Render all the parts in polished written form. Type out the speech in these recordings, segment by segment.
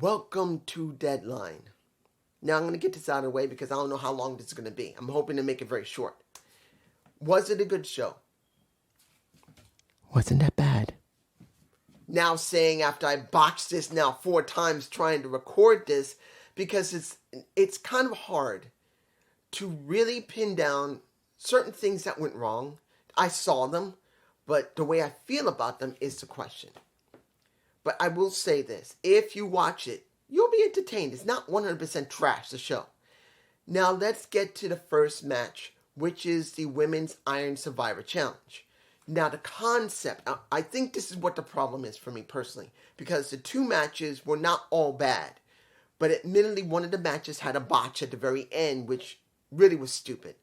Welcome to Deadline. Now I'm going to get this out of the way because I don't know how long this is going to be. I'm hoping to make it very short. Was it a good show? Wasn't that bad? Now saying after I botched this now 4 times trying to record this because it's kind of hard to really pin down certain things that went wrong. I saw them, but the way I feel about them is the question. But I will say this, if you watch it, you'll be entertained. It's not 100% trash, the show. Now let's get to the first match, which is the Women's Iron Survivor Challenge. Now the concept, I think this is what the problem is for me personally, because the 2 matches were not all bad. But admittedly, one of the matches had a botch at the very end, which really was stupid.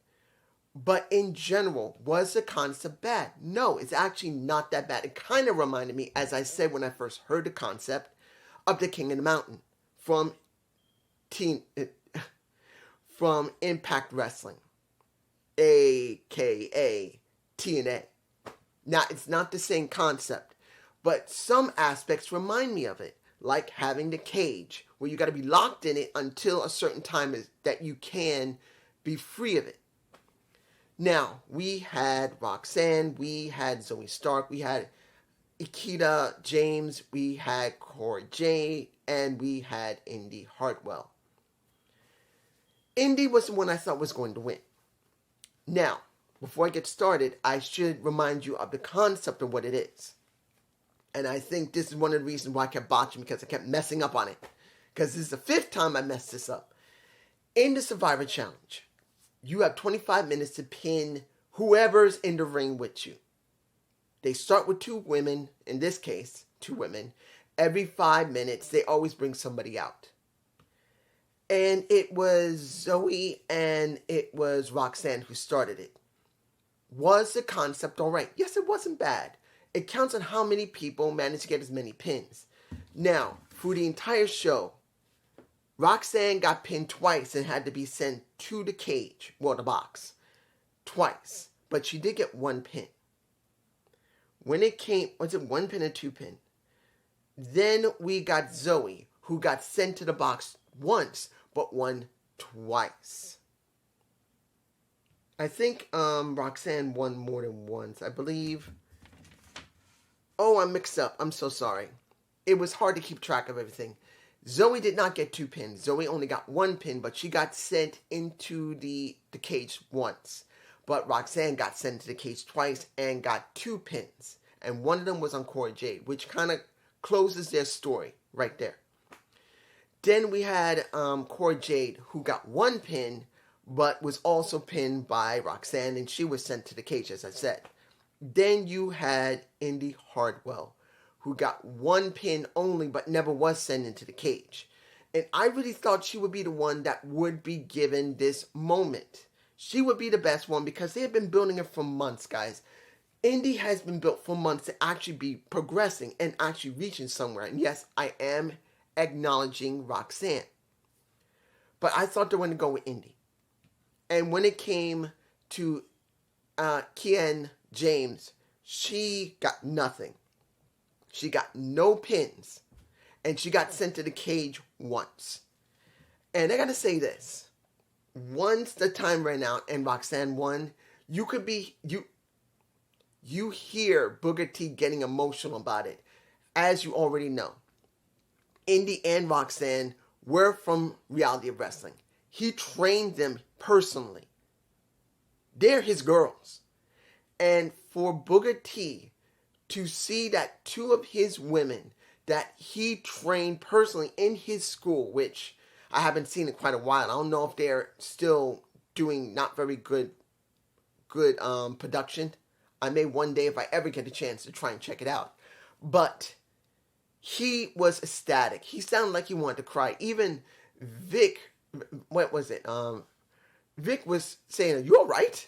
But in general, was the concept bad? No, it's actually not that bad. It kind of reminded me, as I said when I first heard the concept, of the King of the Mountain from Impact Wrestling, aka TNA. Now, it's not the same concept, but some aspects remind me of it, like having the cage, where you got to be locked in it until a certain time that you can be free of it. Now, we had Roxanne, we had Zoe Stark, we had Ikeda James, we had Cora Jade, and we had Indy Hartwell. Indy was the one I thought was going to win. Now, before I get started, I should remind you of the concept of what it is. And I think this is one of the reasons why I kept botching, because I kept messing up on it. Because this is the 5th time I messed this up. In the Survivor Challenge, you have 25 minutes to pin whoever's in the ring with you. They start with 2 women, in this case, 2 women. Every 5 minutes, they always bring somebody out. And it was Zoe and it was Roxanne who started it. Was the concept alright? Yes, it wasn't bad. It counts on how many people managed to get as many pins. Now, for the entire show, Roxanne got pinned twice and had to be sent to the cage, well, the box, twice. But she did get 1 pin. When it came, was it 1 pin or 2 pin? Then we got Zoe, who got sent to the box once, but won twice. I think Roxanne won more than once, I believe. Oh, I'm mixed up. I'm so sorry. It was hard to keep track of everything. Zoe did not get 2 pins. Zoe only got 1 pin, but she got sent into the cage once. But Roxanne got sent into the cage twice and got 2 pins. And one of them was on Cora Jade, which kind of closes their story right there. Then we had Cora Jade, who got 1 pin, but was also pinned by Roxanne, and she was sent to the cage, as I said. Then you had Indy Hartwell, who got 1 pin only, but never was sent into the cage. And I really thought she would be the one that would be given this moment. She would be the best one because they have been building it for months, guys. Indy has been built for months to actually be progressing and actually reaching somewhere. And yes, I am acknowledging Roxanne. But I thought they were going to go with Indy. And when it came to Kian James, she got nothing. She got no pins. And she got sent to the cage once. And I gotta say this. Once the time ran out and Roxanne won, you hear Booker T getting emotional about it. As you already know, Indy and Roxanne were from Reality of Wrestling. He trained them personally. They're his girls. And for Booker T to see that 2 of his women that he trained personally in his school, which I haven't seen in quite a while. I don't know if they're still doing not very good production. I may one day, if I ever get a chance, to try and check it out. But he was ecstatic. He sounded like he wanted to cry. Even Vic, what was it? Vic was saying, "Are you all right?"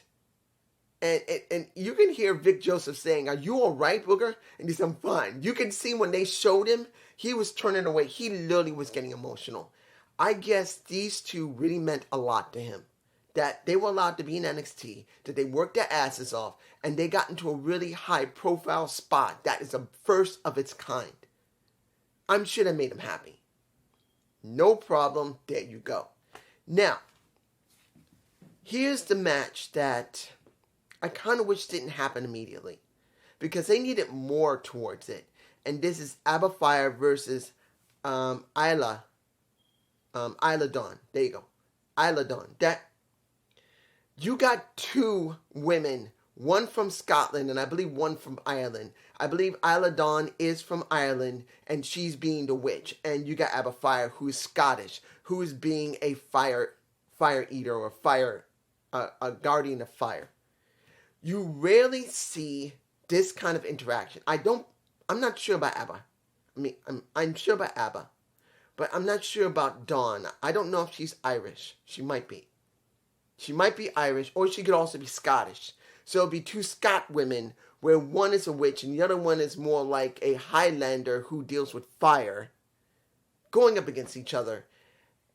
And you can hear Vic Joseph saying, "Are you all right, Booker?" And he said, "I'm fine." You can see when they showed him, he was turning away. He literally was getting emotional. I guess these 2 really meant a lot to him. That they were allowed to be in NXT, that they worked their asses off, and they got into a really high-profile spot that is a first of its kind. I'm sure that made him happy. No problem. There you go. Now, here's the match that I kind of wish didn't happen immediately, because they needed more towards it. And this is Abba Fire versus Isla Dawn. There you go. Isla Dawn. That you got two women, one from Scotland and I believe one from Ireland. I believe Isla Dawn is from Ireland and she's being the witch. And you got Abba Fire, who is Scottish, who is being a fire eater or a guardian of fire. You rarely see this kind of interaction. I'm not sure about Abba. I'm sure about Abba, but I'm not sure about Dawn. I don't know if she's Irish. She might be. She might be Irish, or she could also be Scottish. So it'll be two Scot women, where one is a witch and the other one is more like a Highlander who deals with fire, going up against each other.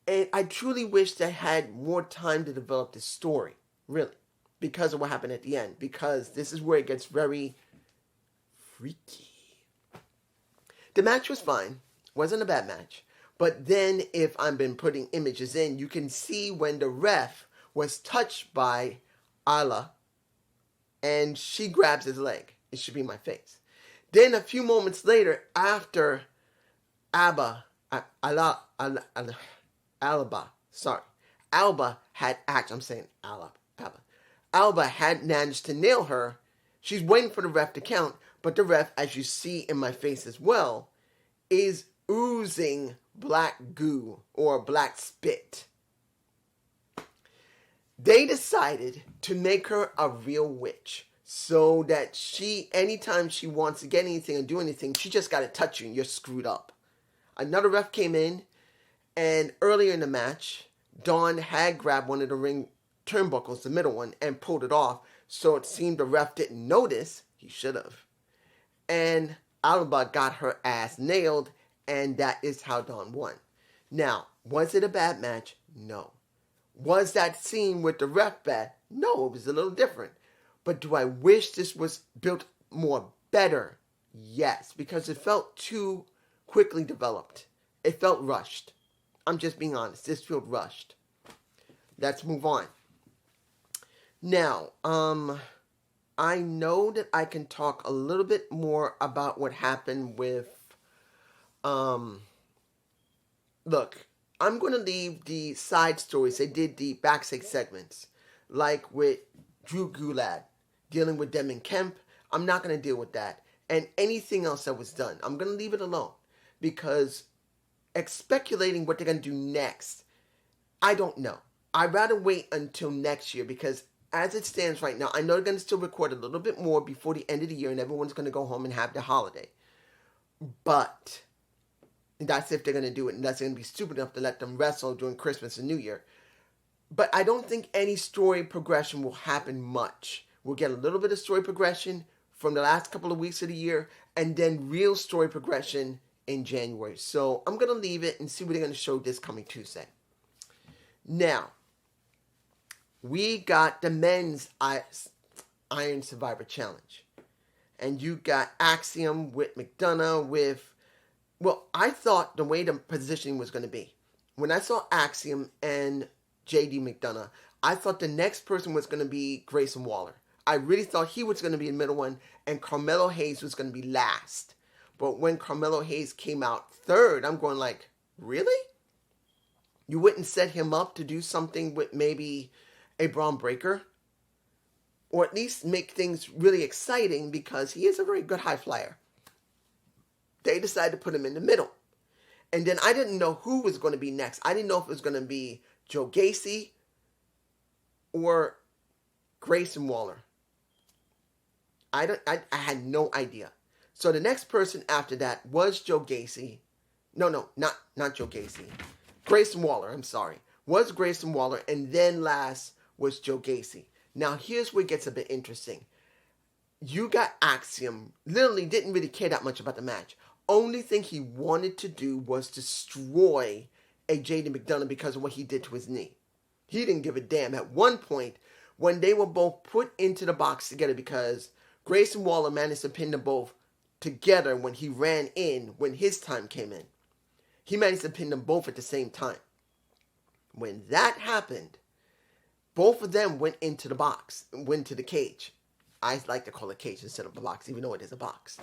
And I truly wish they had more time to develop this story, really, because of what happened at the end. Because this is where it gets very freaky. The match was fine. Wasn't a bad match. But then, if I've been putting images in, you can see when the ref was touched by Isla, and she grabs his leg. It should be my face. Then a few moments later, after Alba had Alba had managed to nail her. She's waiting for the ref to count, but the ref, as you see in my face as well, is oozing black goo or black spit. They decided to make her a real witch so that anytime she wants to get anything or do anything, she just got to touch you and you're screwed up. Another ref came in, and earlier in the match, Dawn had grabbed one of the ring turnbuckles, the middle one, and pulled it off. So it seemed the ref didn't notice. He should have. And Alba got her ass nailed, and that is how Dawn won. Now, was it a bad match? No. Was that scene with the ref bad? No, it was a little different. But do I wish this was built more better? Yes, because it felt too quickly developed. It felt rushed. I'm just being honest. This felt rushed. Let's move on. Now, I know that I can talk a little bit more about what happened with, look, I'm going to leave the side stories. They did the backstage segments, like with Drew Gulak, dealing with Demon Kemp. I'm not going to deal with that. And anything else that was done, I'm going to leave it alone. Because speculating what they're going to do next, I don't know. I'd rather wait until next year, because as it stands right now, I know they're going to still record a little bit more before the end of the year, and everyone's going to go home and have their holiday. But that's if they're going to do it, unless they're going to be stupid enough to let them wrestle during Christmas and New Year. But I don't think any story progression will happen much. We'll get a little bit of story progression from the last couple of weeks of the year, and then real story progression in January. So I'm going to leave it and see what they're going to show this coming Tuesday. Now, we got the men's Iron Survivor Challenge. And you got Axiom with McDonough with... Well, I thought the way the positioning was going to be. When I saw Axiom and J.D. McDonough, I thought the next person was going to be Grayson Waller. I really thought he was going to be the middle one, and Carmelo Hayes was going to be last. But when Carmelo Hayes came out third, I'm going like, really? You wouldn't set him up to do something with maybe a Braun Breaker? Or at least make things really exciting, because he is a very good high flyer. They decided to put him in the middle. And then I didn't know who was going to be next. I didn't know if it was going to be Joe Gacy or Grayson Waller. I had no idea. So the next person after that was Joe Gacy. No, not Joe Gacy. Grayson Waller, I'm sorry. Was Grayson Waller, and then last was Joe Gacy. Now here's where it gets a bit interesting. You got Axiom, literally didn't really care that much about the match. Only thing he wanted to do was destroy a J.D. McDonough because of what he did to his knee. He didn't give a damn. At one point, when they were both put into the box together, because Grayson Waller managed to pin them both together when he ran in, when his time came in. He managed to pin them both at the same time. When that happened, both of them went into the box, went to the cage. I like to call it cage instead of a box, even though it is a box.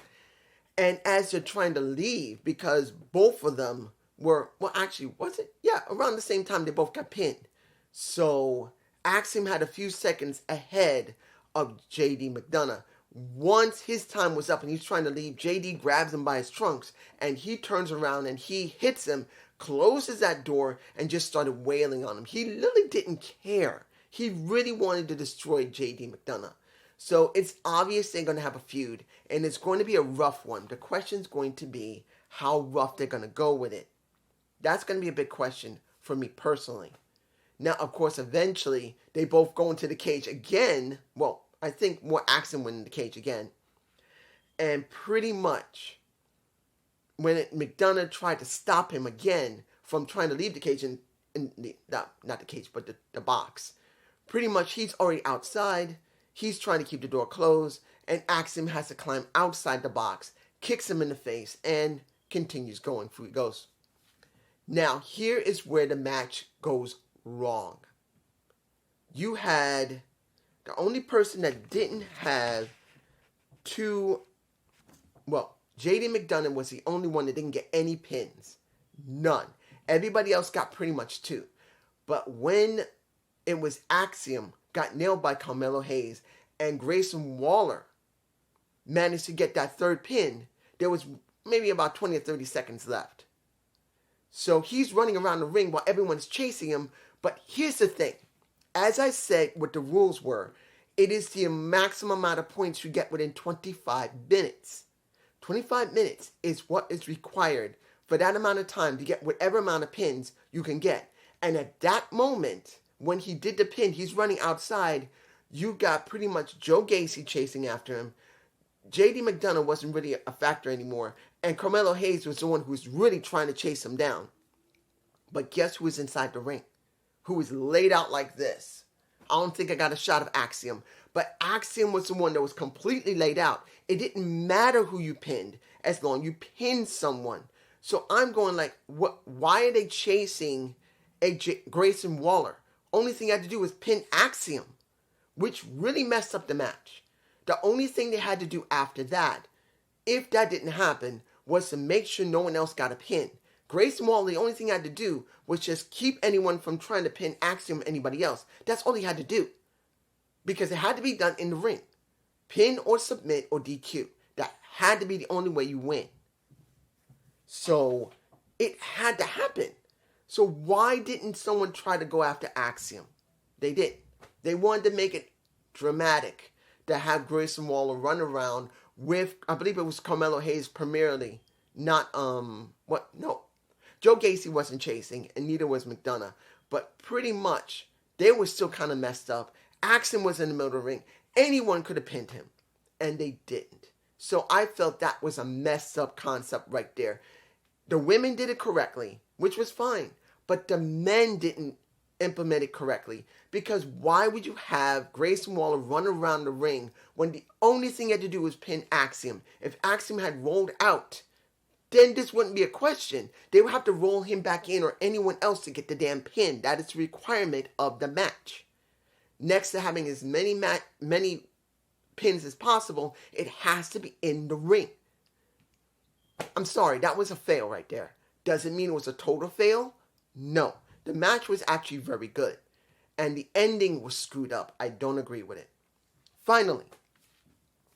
And as they're trying to leave, because both of them were, well, actually, was it? Yeah, around the same time they both got pinned. So Axiom had a few seconds ahead of JD McDonough. Once his time was up and he's trying to leave, JD grabs him by his trunks and he turns around and he hits him, closes that door, and just started wailing on him. He literally didn't care. He really wanted to destroy JD McDonough. So it's obvious they're going to have a feud, and it's going to be a rough one. The question's going to be how rough they're going to go with it. That's going to be a big question for me personally. Now, of course, eventually, they both go into the cage again. Well, I think more Axiom went in the cage again. And pretty much, when McDonough tried to stop him again from trying to leave the cage, not the cage, but the box, pretty much he's already outside. He's trying to keep the door closed, and Axiom has to climb outside the box, kicks him in the face, and continues going. Through he goes. Now, here is where the match goes wrong. You had the only person that didn't have two, well, JD McDonough was the only one that didn't get any pins. None. Everybody else got pretty much two. But when it was Axiom got nailed by Carmelo Hayes and Grayson Waller managed to get that third pin, there was maybe about 20 or 30 seconds left. So he's running around the ring while everyone's chasing him. But here's the thing. As I said what the rules were, it is the maximum amount of points you get within 25 minutes. 25 minutes is what is required for that amount of time to get whatever amount of pins you can get. And at that moment, when he did the pin, he's running outside. You got pretty much Joe Gacy chasing after him. JD McDonough wasn't really a factor anymore. And Carmelo Hayes was the one who was really trying to chase him down. But guess who was inside the ring? Who was laid out like this? I don't think I got a shot of Axiom. But Axiom was the one that was completely laid out. It didn't matter who you pinned as long as you pinned someone. So I'm going like, what? Why are they chasing Grayson Waller? Only thing I had to do was pin Axiom, which really messed up the match. The only thing they had to do after that, if that didn't happen, was to make sure no one else got a pin. Grayson Waller, the only thing he had to do was just keep anyone from trying to pin Axiom or anybody else. That's all he had to do. Because it had to be done in the ring. Pin or submit or DQ. That had to be the only way you win. So, it had to happen. So why didn't someone try to go after Axiom? They did. They wanted to make it dramatic to have Grayson Waller run around with, I believe it was Carmelo Hayes primarily, not, Joe Gacy wasn't chasing, and neither was McDonough. But pretty much, they were still kind of messed up. Axiom was in the middle of the ring. Anyone could have pinned him, and they didn't. So I felt that was a messed up concept right there. The women did it correctly, which was fine. But the men didn't implement it correctly. Because why would you have Grayson Waller run around the ring when the only thing he had to do was pin Axiom? If Axiom had rolled out, then this wouldn't be a question. They would have to roll him back in or anyone else to get the damn pin. That is the requirement of the match. Next to having as many pins as possible, it has to be in the ring. I'm sorry, that was a fail right there. Does it mean it was a total fail? No. The match was actually very good. And the ending was screwed up. I don't agree with it. Finally,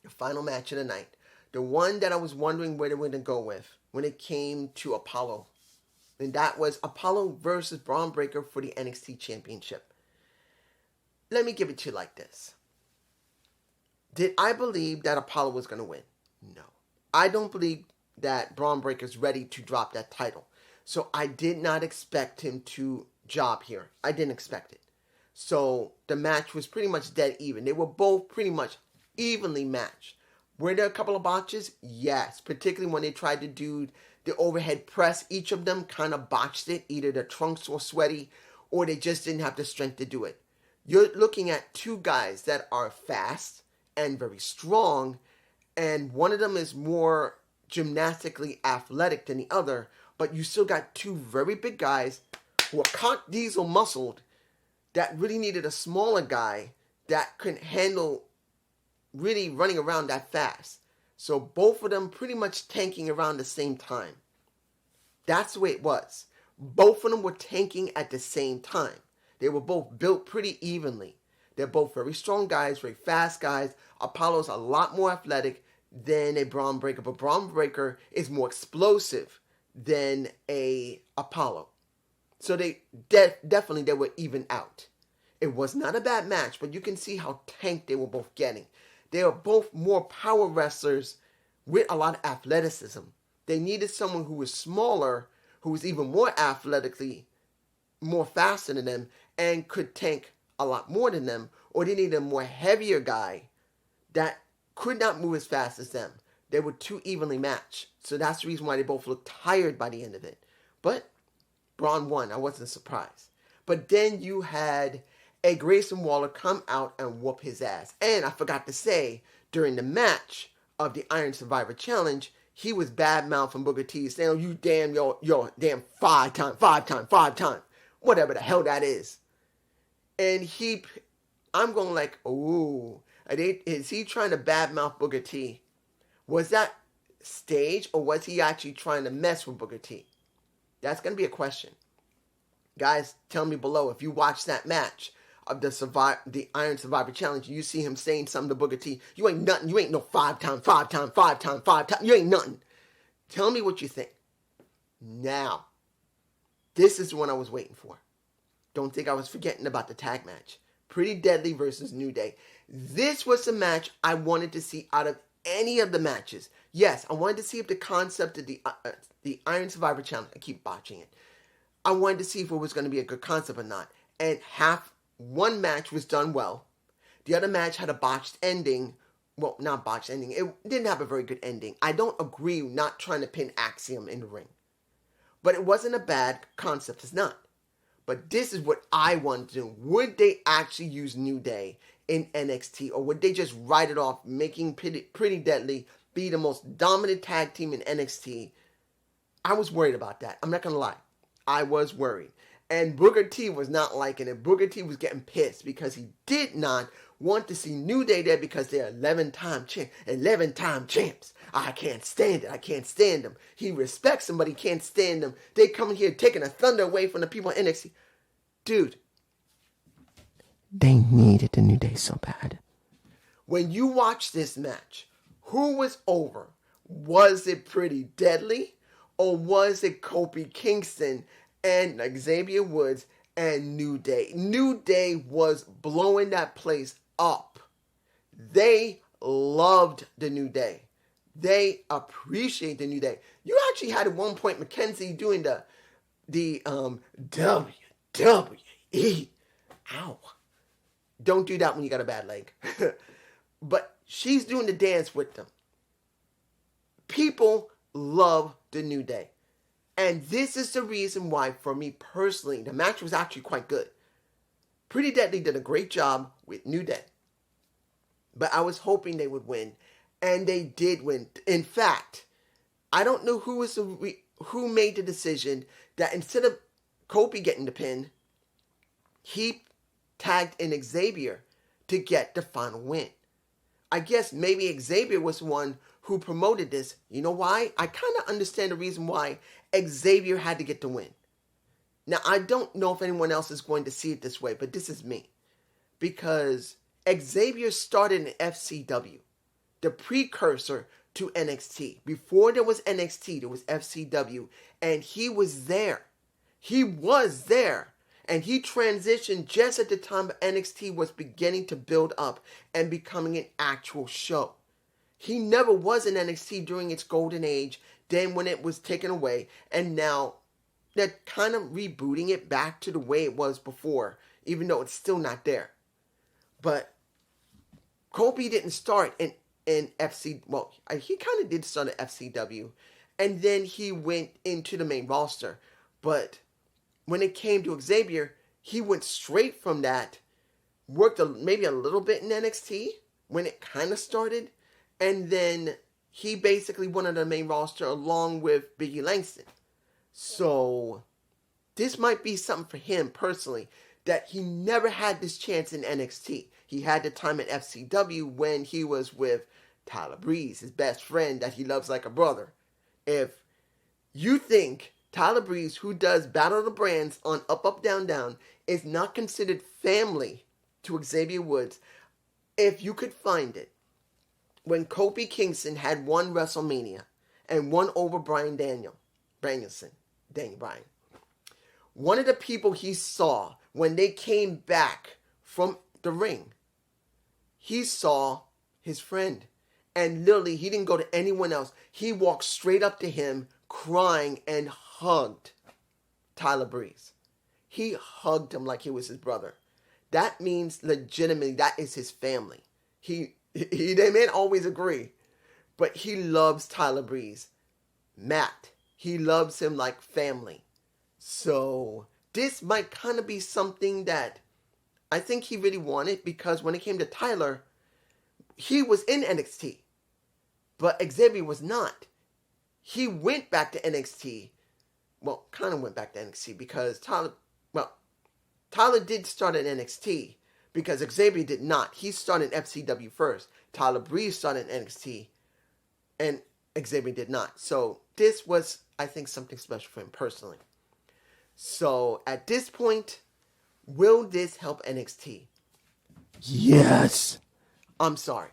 the final match of the night. The one that I was wondering where they were going to go with when it came to Apollo. And that was Apollo versus Braun Breaker for the NXT Championship. Let me give it to you like this. Did I believe that Apollo was going to win? No. I don't believe that Braun Breaker's ready to drop that title. So I did not expect him to job here. I didn't expect it. So the match was pretty much dead even. They were both pretty much evenly matched. Were there a couple of botches? Yes. Particularly when they tried to do the overhead press. Each of them kind of botched it. Either their trunks were sweaty or they just didn't have the strength to do it. You're looking at two guys that are fast and very strong. And one of them is more gymnastically athletic than the other. but you still got two very big guys who are cock diesel muscled that really needed a smaller guy that could handle really running around that fast. So both of them pretty much tanking around the same time. That's the way it was. Both of them were tanking at the same time. They were both built pretty evenly. They're both very strong guys, very fast guys. Apollo's a lot more athletic than a Braun Breaker, but Braun Breaker is more explosive than a Apollo. So they definitely they were even out. It was not a bad match, but you can see how tanked they were both getting. They are both more power wrestlers with a lot of athleticism. They needed someone who was smaller, who was even more athletically, more faster than them, and could tank a lot more than them. Or they needed a more heavier guy that could not move as fast as them. They were too evenly matched. So that's the reason why they both looked tired by the end of it. But Braun won. I wasn't surprised. But then you had a Grayson Waller come out and whoop his ass. And I forgot to say, during the match of the Iron Survivor Challenge, he was bad-mouthing Booker T, saying, oh, you damn, yo, damn, five time, whatever the hell that is. And I'm going like, ooh, is he trying to bad-mouth Booker T? Was that stage, or was he actually trying to mess with Booker T? That's going to be a question. Guys, tell me below if you watched that match of the Iron Survivor Challenge, you see him saying something to Booker T. You ain't nothing. You ain't no five time. You ain't nothing. Tell me what you think. Now, this is the one I was waiting for. Don't think I was forgetting about the tag match. Pretty Deadly versus New Day. This was the match I wanted to see out of any of the matches. Yes, I wanted to see if the concept of the Iron Survivor Challenge, I keep botching it. I wanted to see if it was going to be a good concept or not. And one match was done well. The other match had a botched ending. Well, not botched ending. It didn't have a very good ending. I don't agree not trying to pin Axiom in the ring. But it wasn't a bad concept. It's not. But this is what I want to do. Would they actually use New Day in NXT? Or would they just write it off, making Pretty Deadly be the most dominant tag team in NXT? I was worried about that. I'm not going to lie. I was worried. And Booker T was not liking it. Booker T was getting pissed because he did not want to see New Day there because they're 11-time champs. I can't stand it. I can't stand them. He respects them, but he can't stand them. They come in here taking the thunder away from the people in NXT. Dude, they needed the New Day so bad. When you watch this match, who was over? Was it Pretty Deadly? Or was it Kofi Kingston and Xavier Woods and New Day? New Day was blowing that place up. They loved the New Day. They appreciate the New Day. You actually had at one point Mackenzie doing the WWE. Ow. Don't do that when you got a bad leg. But she's doing the dance with them. People love the New Day. And this is the reason why, for me personally, the match was actually quite good. Pretty Deadly did a great job with New Day. But I was hoping they would win. And they did win. In fact, I don't know who made the decision that instead of Kofi getting the pin, he tagged in Xavier to get the final win. I guess maybe Xavier was the one who promoted this. You know why? I kind of understand the reason why Xavier had to get the win. Now, I don't know if anyone else is going to see it this way, but this is me. Because Xavier started in FCW, the precursor to NXT. Before there was NXT, there was FCW, and he was there. He was there. And he transitioned just at the time NXT was beginning to build up and becoming an actual show. He never was in NXT during its golden age, then when it was taken away, and now they're kind of rebooting it back to the way it was before, even though it's still not there. But Kobe didn't start in FC, well, he kind of did start at FCW, and then he went into the main roster. But when it came to Xavier, he went straight from that, worked maybe a little bit in NXT when it kind of started, and then he basically went on the main roster along with Biggie Langston. So this might be something for him personally, that he never had this chance in NXT. He had the time at FCW when he was with Tyler Breeze, his best friend that he loves like a brother. If you think Tyler Breeze, who does Battle of the Brands on Up Up Down Down, is not considered family to Xavier Woods, if you could find it, when Kofi Kingston had won WrestleMania and won over Daniel Bryan, one of the people he saw when they came back from the ring, he saw his friend. And literally, he didn't go to anyone else. He walked straight up to him, crying, and hugged Tyler Breeze. He hugged him like he was his brother. That means legitimately that is his family. They may not always agree, but he loves Tyler Breeze. Matt, he loves him like family. So this might kind of be something that I think he really wanted, because when it came to Tyler, he was in NXT, but Xavier was not. He went back to NXT. Well, kind of went back to NXT because Tyler did start at NXT because Xavier did not. He started FCW first. Tyler Breeze started NXT and Xavier did not. So this was, I think, something special for him personally. So at this point, will this help NXT? Yes. I'm sorry.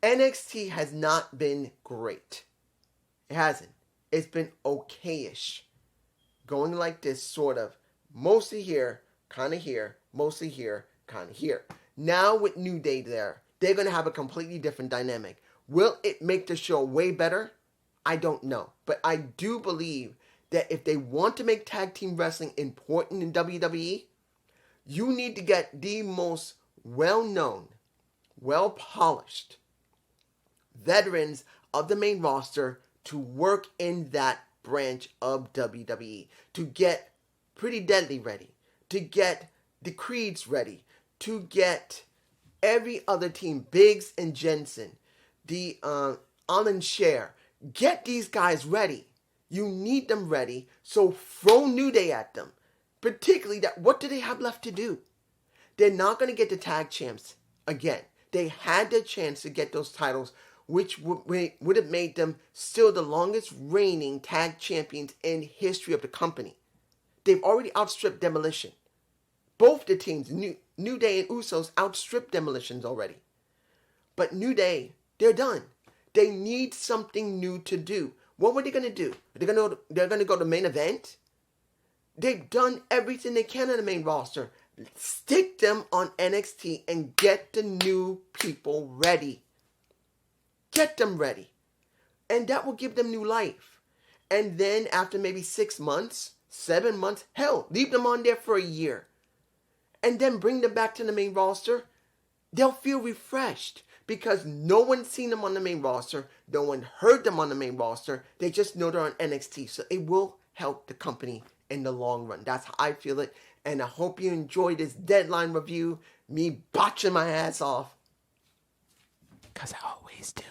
NXT has not been great. It hasn't. It's been okayish. Going like this, sort of. Mostly here, kind of here. Mostly here, kind of here. Now with New Day there, they're going to have a completely different dynamic. Will it make the show way better? I don't know. But I do believe that if they want to make tag team wrestling important in WWE, you need to get the most well-known, well-polished veterans of the main roster to work in that branch of WWE, to get Pretty Deadly ready, to get the Creeds ready, to get every other team, Biggs and Jensen, the Alan Scher, get these guys ready. You need them ready, so throw New Day at them. Particularly that, what do they have left to do? They're not going to get the tag champs again. They had their chance to get those titles, which would have made them still the longest reigning tag champions in history of the company. They've already outstripped Demolition. Both the teams, New Day and Usos, outstripped Demolitions already. But New Day, they're done. They need something new to do. What were they going to do? They're going to go to main event? They've done everything they can on the main roster. Stick them on NXT and get the new people ready. Get them ready. And that will give them new life. And then after maybe 6 months, 7 months, hell, leave them on there for a year. And then bring them back to the main roster. They'll feel refreshed because no one's seen them on the main roster. No one heard them on the main roster. They just know they're on NXT. So it will help the company in the long run. That's how I feel it. And I hope you enjoyed this deadline review. Me botching my ass off. Because I always do.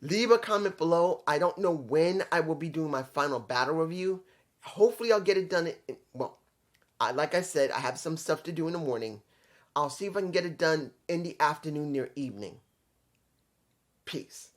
Leave a comment below. I don't know when I will be doing my final battle review. Hopefully I'll get it done. Like I said, I have some stuff to do in the morning. I'll see if I can get it done in the afternoon near evening. Peace.